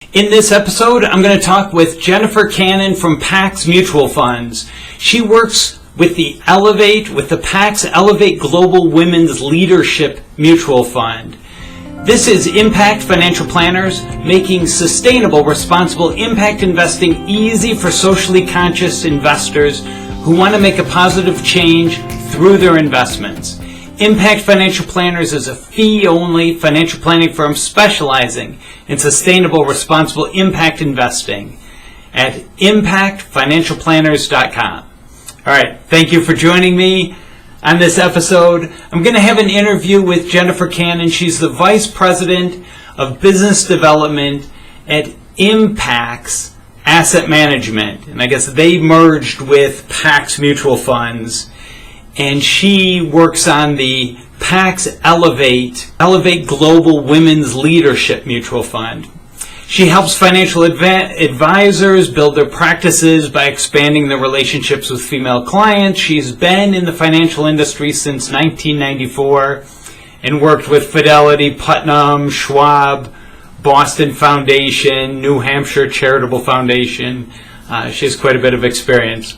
In this episode, I'm going to talk with Jenifer Cannon from Pax Mutual Funds. She works with the Pax Ellevate Global Women's Leadership Mutual Fund. This is Impact Financial Planners, making sustainable, responsible impact investing easy for socially conscious investors who want to make a positive change through their investments. Impact Financial Planners is a fee-only financial planning firm specializing in sustainable, responsible impact investing at impactfinancialplanners.com. All right, thank you for joining me on this episode. I'm going to have an interview with Jenifer Cannon. She's the Vice President of Business Development at Impax Asset Management. And I guess they merged with Pax Mutual Funds. And she works on the Pax Ellevate Global Women's Leadership Mutual Fund. She helps financial advisors build their practices by expanding their relationships with female clients. She's been in the financial industry since 1994 and worked with Fidelity, Putnam, Schwab, Boston Foundation, New Hampshire Charitable Foundation. She has quite a bit of experience.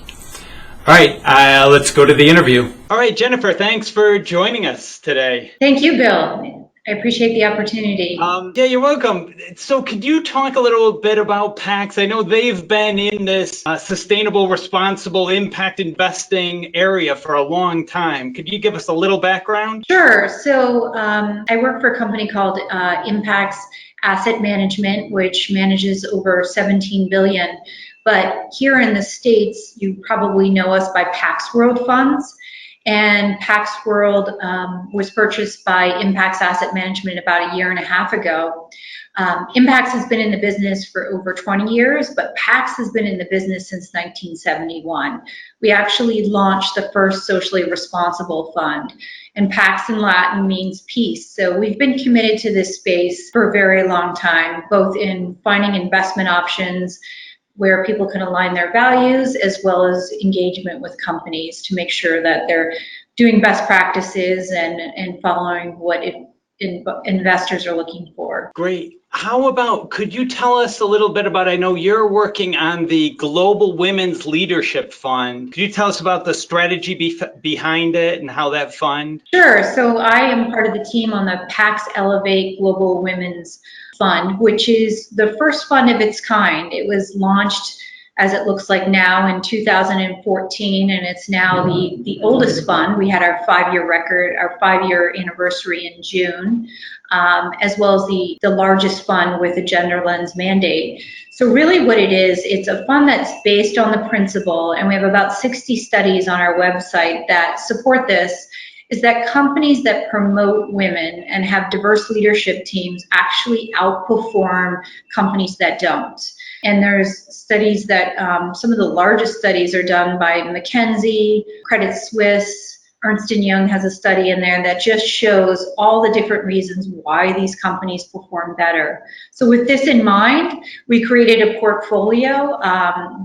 All right, let's go to the interview. All right, Jenifer, thanks for joining us today. Thank you, Bill. I appreciate the opportunity. Yeah, you're welcome. So could you talk a little bit about Pax? I know they've been in this sustainable, responsible impact investing area for a long time. Could you give us a little background? Sure. So I work for a company called Impax Asset Management, which manages over $17 billion. But here in the States, you probably know us by Pax World Funds. And Pax World was purchased by Impax Asset Management about a year and a half ago. Impax has been in the business for over 20 years, but Pax has been in the business since 1971. We actually launched the first socially responsible fund. And Pax in Latin means peace. So we've been committed to this space for a very long time, both in finding investment options where people can align their values, as well as engagement with companies to make sure that they're doing best practices and following what investors are looking for. Great. How about, could you tell us a little bit about, I know you're working on the Global Women's Leadership Fund. Could you tell us about the strategy behind it and how that fund? Sure. So I am part of the team on the Pax Ellevate Global Women's Fund, which is the first fund of its kind. It was launched, as it looks like now, in 2014, and it's now the oldest fund. We had our 5-year record, our 5-year anniversary in June, as well as the largest fund with a gender lens mandate. So really what it is, it's a fund that's based on the principle, and we have about 60 studies on our website that support this, is that companies that promote women and have diverse leadership teams actually outperform companies that don't. And there's studies that, some of the largest studies are done by McKinsey, Credit Suisse, Ernst & Young has a study in there that just shows all the different reasons why these companies perform better. So with this in mind, we created a portfolio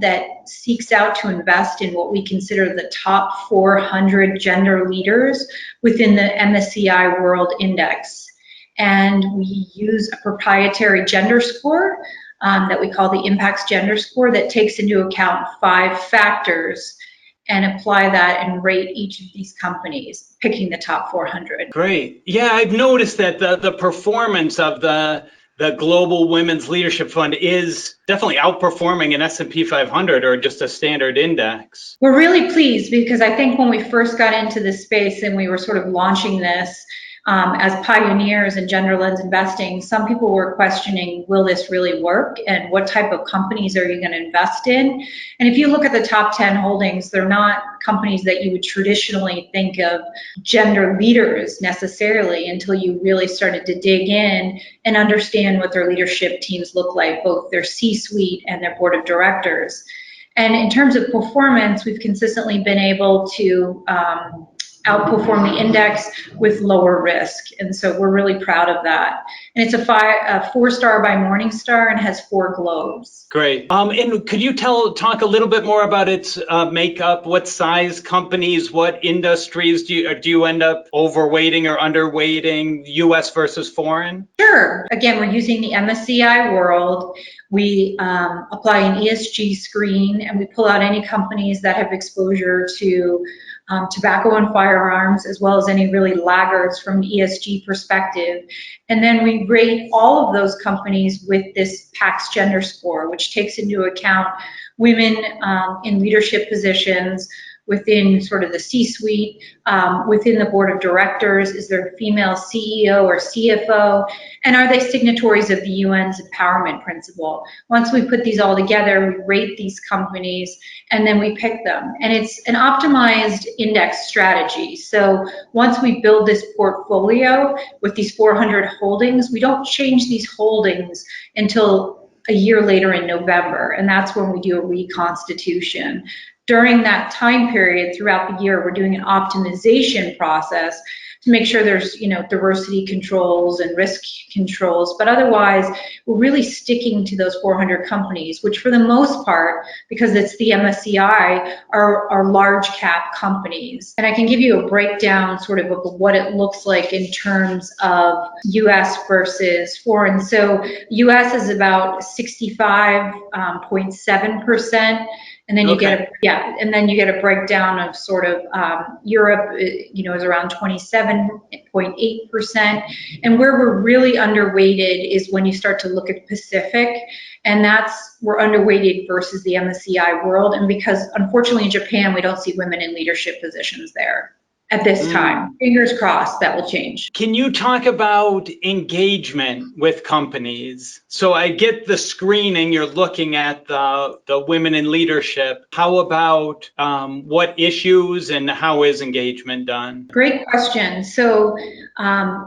that seeks out to invest in what we consider the top 400 gender leaders within the MSCI World Index. And we use a proprietary gender score that we call the Impax Gender Score that takes into account 5 factors and apply that and rate each of these companies, picking the top 400. Great. Yeah, I've noticed that the performance of the Global Women's Leadership Fund is definitely outperforming an S&P 500 or just a standard index. We're really pleased because I think when we first got into this space and we were sort of launching this as pioneers in gender lens investing, some people were questioning, will this really work? And what type of companies are you going to invest in? And if you look at the top 10 holdings, they're not companies that you would traditionally think of gender leaders necessarily until you really started to dig in and understand what their leadership teams look like, both their C-suite and their board of directors. And in terms of performance, we've consistently been able to outperform the index with lower risk. And so we're really proud of that. And it's a 4-star by Morningstar and has 4 globes. Great. And could you talk a little bit more about its makeup? What size companies, what industries do you end up overweighting or underweighting, U.S. versus foreign? Sure. Again, we're using the MSCI World. We apply an ESG screen, and we pull out any companies that have exposure to tobacco and firearms, as well as any really laggards from an ESG perspective. And then we rate all of those companies with this Pax gender score, which takes into account women in leadership positions, within sort of the C-suite, within the board of directors. Is there a female CEO or CFO? And are they signatories of the UN's empowerment principle? Once we put these all together, we rate these companies, and then we pick them. And it's an optimized index strategy. So once we build this portfolio with these 400 holdings, we don't change these holdings until a year later in November, and that's when we do a reconstitution. During that time period, throughout the year, we're doing an optimization process to make sure there's, diversity controls and risk controls. But otherwise, we're really sticking to those 400 companies, which for the most part, because it's the MSCI, are large cap companies. And I can give you a breakdown sort of what it looks like in terms of US versus foreign. So US is about 65.7%. And then you get a breakdown of sort of Europe, is around 27.8%. And where we're really underweighted is when you start to look at Pacific, and we're underweighted versus the MSCI World. And because unfortunately in Japan, we don't see women in leadership positions there at this time. Fingers crossed that will change. Can you talk about engagement with companies? So I get the screening, you're looking at the women in leadership. How about what issues and how is engagement done? Great question. So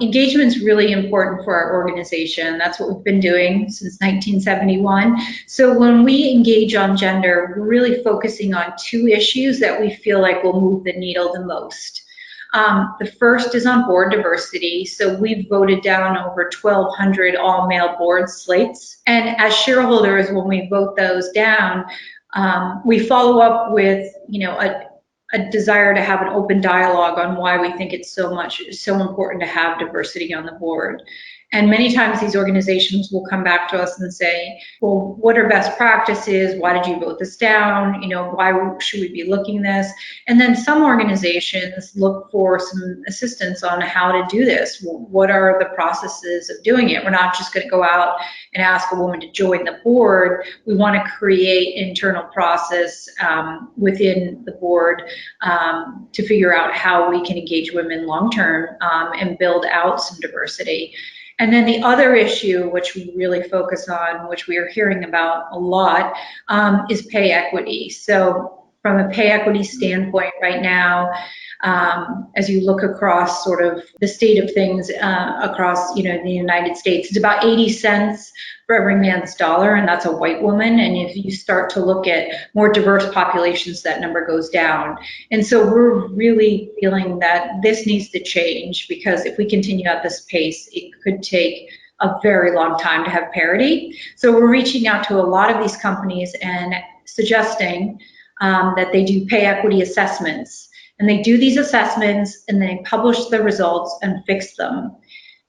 engagement is really important for our organization. That's what we've been doing since 1971. So when we engage on gender, we're really focusing on 2 issues that we feel like will move the needle the most. The first is on board diversity. So we've voted down over 1,200 all-male board slates. And as shareholders, when we vote those down, we follow up with, a desire to have an open dialogue on why we think it's so important to have diversity on the board. And many times these organizations will come back to us and say, well, what are best practices? Why did you vote this down? Why should we be looking this? And then some organizations look for some assistance on how to do this. What are the processes of doing it? We're not just going to go out and ask a woman to join the board. We want to create internal process within the board to figure out how we can engage women long-term and build out some diversity. And then the other issue, which we really focus on, which we are hearing about a lot, is pay equity. So from a pay equity standpoint right now, as you look across sort of the state of things across, the United States, it's about 80 cents for every man's dollar, and that's a white woman. And if you start to look at more diverse populations, that number goes down. And so we're really feeling that this needs to change, because if we continue at this pace, it could take a very long time to have parity. So we're reaching out to a lot of these companies and suggesting that they do pay equity assessments. And they do these assessments and they publish the results and fix them.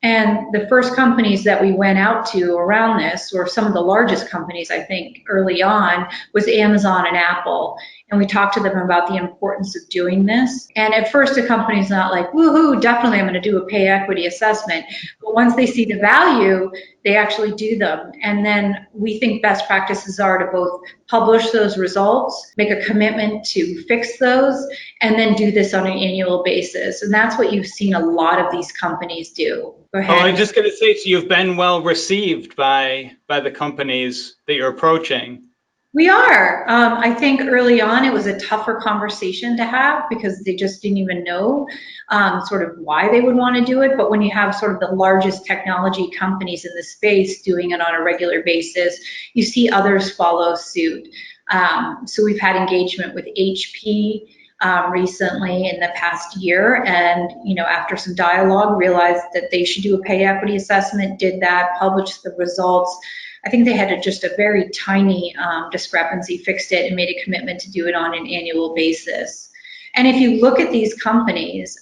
And the first companies that we went out to around this, or some of the largest companies, I think, early on, was Amazon and Apple. And we talked to them about the importance of doing this. And at first, the company's not like, woohoo, definitely I'm going to do a pay equity assessment. But once they see the value, they actually do them. And then we think best practices are to both publish those results, make a commitment to fix those, and then do this on an annual basis. And that's what you've seen a lot of these companies do. Go ahead. Oh, I'm just going to say, so you've been well received by the companies that you're approaching. We are. I think early on it was a tougher conversation to have because they just didn't even know sort of why they would want to do it. But when you have sort of the largest technology companies in the space doing it on a regular basis, you see others follow suit. So we've had engagement with HP. recently in the past year, and after some dialogue realized that they should do a pay equity assessment, did that, published the results. I think they had just a very tiny discrepancy, fixed it, and made a commitment to do it on an annual basis. And if you look at these companies,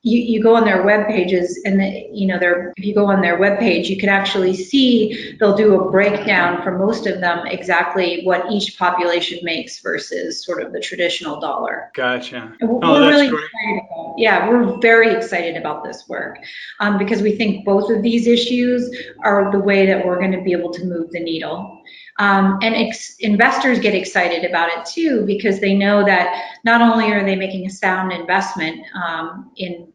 you go on their web pages, and if you go on their web page, you can actually see they'll do a breakdown for most of them exactly what each population makes versus sort of the traditional dollar. Gotcha. We're really excited about, yeah, we're very excited about this work because we think both of these issues are the way that we're going to be able to move the needle. And investors get excited about it too, because they know that not only are they making a sound investment in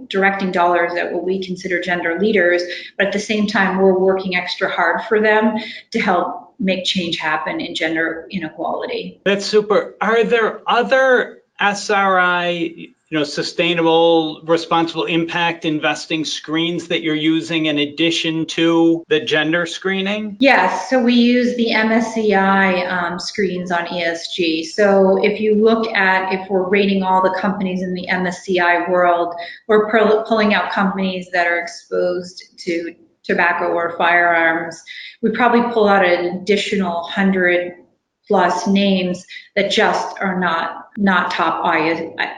directing dollars at what we consider gender leaders, but at the same time, we're working extra hard for them to help make change happen in gender inequality. That's super. Are there other SRI, sustainable, responsible impact investing screens that you're using in addition to the gender screening? Yes, so we use the MSCI screens on ESG. So if you look at, if we're rating all the companies in the MSCI world, we're pulling out companies that are exposed to tobacco or firearms. We probably pull out an additional 100 plus names that just are not top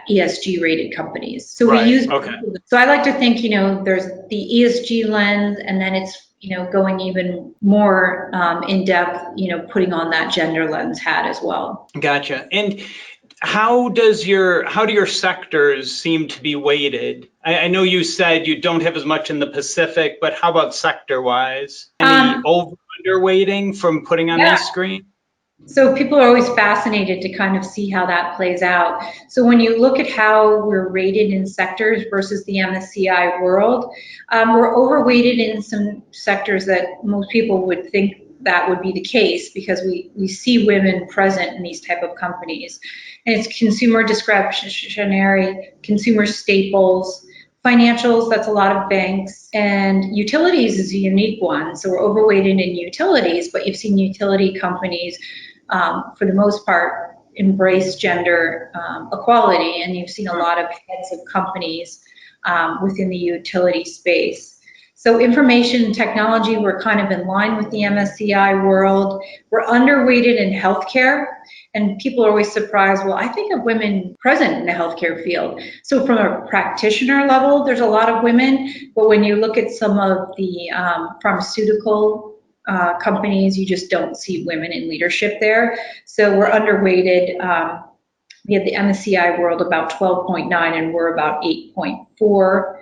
ESG rated companies. So right. We use, okay. So I like to think, there's the ESG lens, and then it's, going even more in depth, putting on that gender lens hat as well. Gotcha. And how do your sectors seem to be weighted? I know you said you don't have as much in the Pacific, but how about sector wise? Any over/under weighting from putting on these screens? So people are always fascinated to kind of see how that plays out. So when you look at how we're rated in sectors versus the MSCI world, we're overweighted in some sectors that most people would think that would be the case, because we see women present in these type of companies. And it's consumer discretionary, consumer staples, financials, that's a lot of banks, and utilities is a unique one. So we're overweighted in utilities, but you've seen utility companies for the most part embrace gender equality, and you've seen a lot of heads of companies within the utility space. So information technology, we're kind of in line with the MSCI world. We're underweighted in healthcare, and people are always surprised, well, I think of women present in the healthcare field. So from a practitioner level, there's a lot of women, but when you look at some of the pharmaceutical companies, you just don't see women in leadership there. So we're underweighted. We have the MSCI world about 12.9, and we're about 8.4,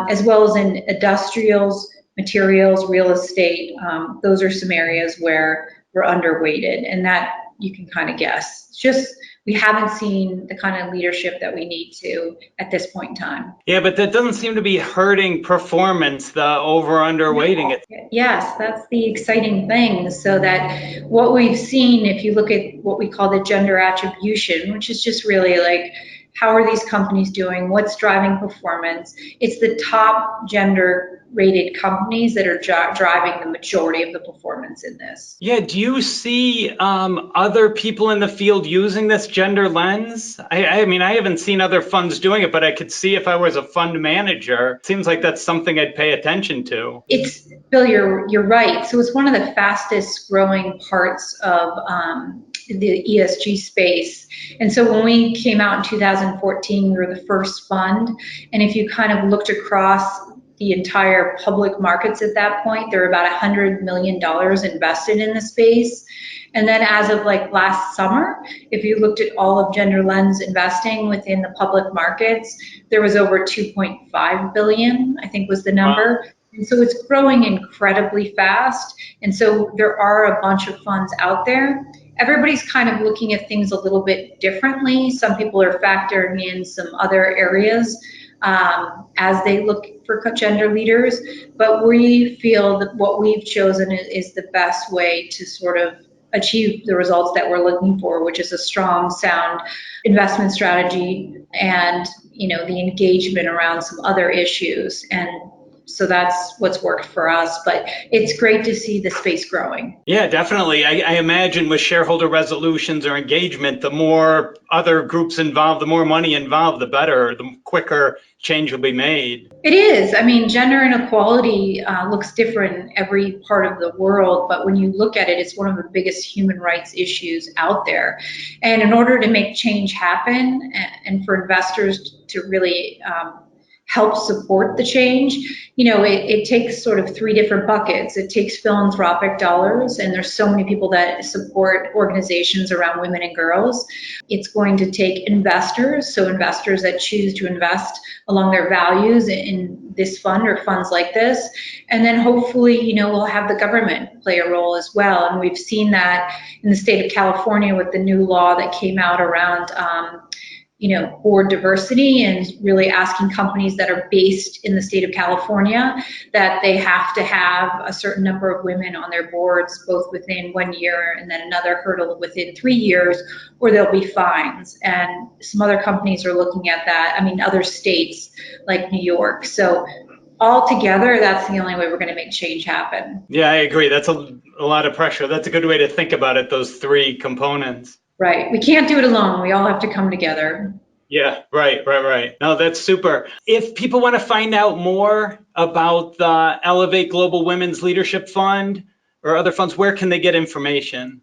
as well as in industrials, materials, real estate. Those are some areas where we're underweighted, and that you can kind of guess. It's just we haven't seen the kind of leadership that we need to at this point in time. Yeah, but that doesn't seem to be hurting performance, the over/underweighting it. Yes, that's the exciting thing. So that what we've seen, if you look at what we call the gender attribution, which is just really like, how are these companies doing? What's driving performance? It's the top gender rated companies that are driving the majority of the performance in this. Yeah, do you see other people in the field using this gender lens? I mean, I haven't seen other funds doing it, but I could see if I was a fund manager. It seems like that's something I'd pay attention to. It's, Bill, you're right. So it's one of the fastest growing parts of the ESG space. And so when we came out in 2014, we were the first fund. And if you kind of looked across the entire public markets at that point, there were about $100 million invested in the space. And then as of like last summer, if you looked at all of Gender Lens investing within the public markets, there was over 2.5 billion, I think was the number. Wow. And so it's growing incredibly fast. And so there are a bunch of funds out there. Everybody's kind of looking at things a little bit differently. Some people are factoring in some other areas as they look for gender leaders, but we feel that what we've chosen is the best way to sort of achieve the results that we're looking for, which is a strong, sound investment strategy and, the engagement around some other issues. And So that's what's worked for us, but it's great to see the space growing. Yeah, definitely. I imagine with shareholder resolutions or engagement, the more other groups involved, the more money involved, the better, the quicker change will be made. It is. I mean, gender inequality looks different in every part of the world, but when you look at it, it's one of the biggest human rights issues out there. And in order to make change happen and for investors to really help support the change, it takes sort of three different buckets. It takes philanthropic dollars, and there's so many people that support organizations around women and girls. It's going to take investors, so investors that choose to invest along their values in this fund or funds like this. And then hopefully, we'll have the government play a role as well. And we've seen that in the state of California with the new law that came out around board diversity, and really asking companies that are based in the state of California that they have to have a certain number of women on their boards, both within 1 year and then another hurdle within 3 years, or there'll be fines. And some other companies are looking at that. I mean, other states like New York. So altogether, that's the only way we're going to make change happen. Yeah, I agree. That's a lot of pressure. That's a good way to think about it, those three components. Right. We can't do it alone. We all have to come together. Yeah, right. No, that's super. If people want to find out more about the Elevate Global Women's Leadership Fund or other funds, where can they get information?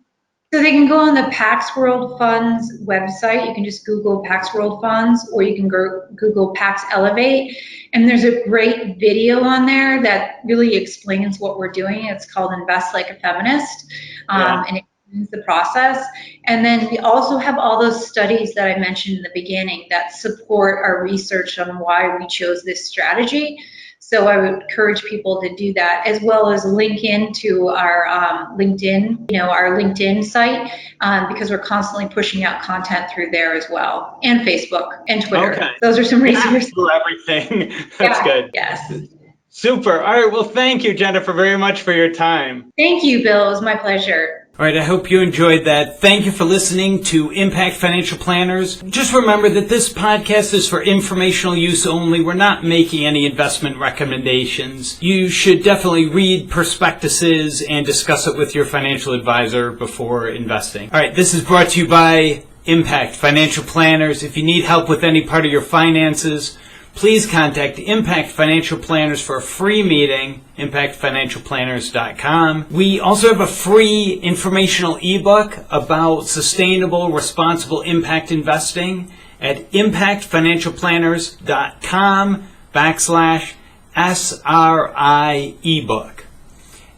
So they can go on the Pax World Funds website. You can just Google Pax World Funds, or you can Google Pax Ellevate. And there's a great video on there that really explains what we're doing. It's called Invest Like a Feminist. And it the process. And then we also have all those studies that I mentioned in the beginning that support our research on why we chose this strategy. So I would encourage people to do that, as well as link into our LinkedIn, our LinkedIn site, because we're constantly pushing out content through there as well, and Facebook and Twitter. Okay. Those are some resources. For everything. That's good. Yes. Super. All right. Well, thank you, Jenifer, very much for your time. Thank you, Bill. It was my pleasure. All right, I hope you enjoyed that. Thank you for listening to Impact Financial Planners. Just remember that this podcast is for informational use only. We're not making any investment recommendations. You should definitely read prospectuses and discuss it with your financial advisor before investing. All right, this is brought to you by Impact Financial Planners. If you need help with any part of your finances, please contact Impact Financial Planners for a free meeting, impactfinancialplanners.com. We also have a free informational ebook about sustainable, responsible impact investing at impactfinancialplanners.com/SRI ebook.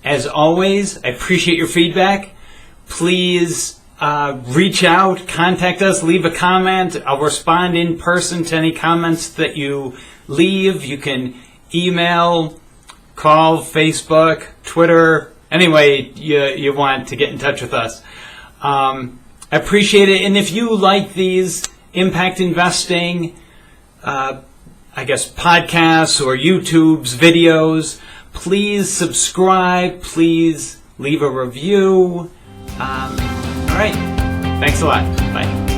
As always, I appreciate your feedback. Please reach out, contact us, leave a comment. I'll respond in person to any comments that you leave. You can email, call, Facebook, Twitter, any way you want to get in touch with us. I appreciate it. And if you like these impact investing, podcasts or YouTube's videos, please subscribe, please leave a review. All right. Thanks a lot. Bye.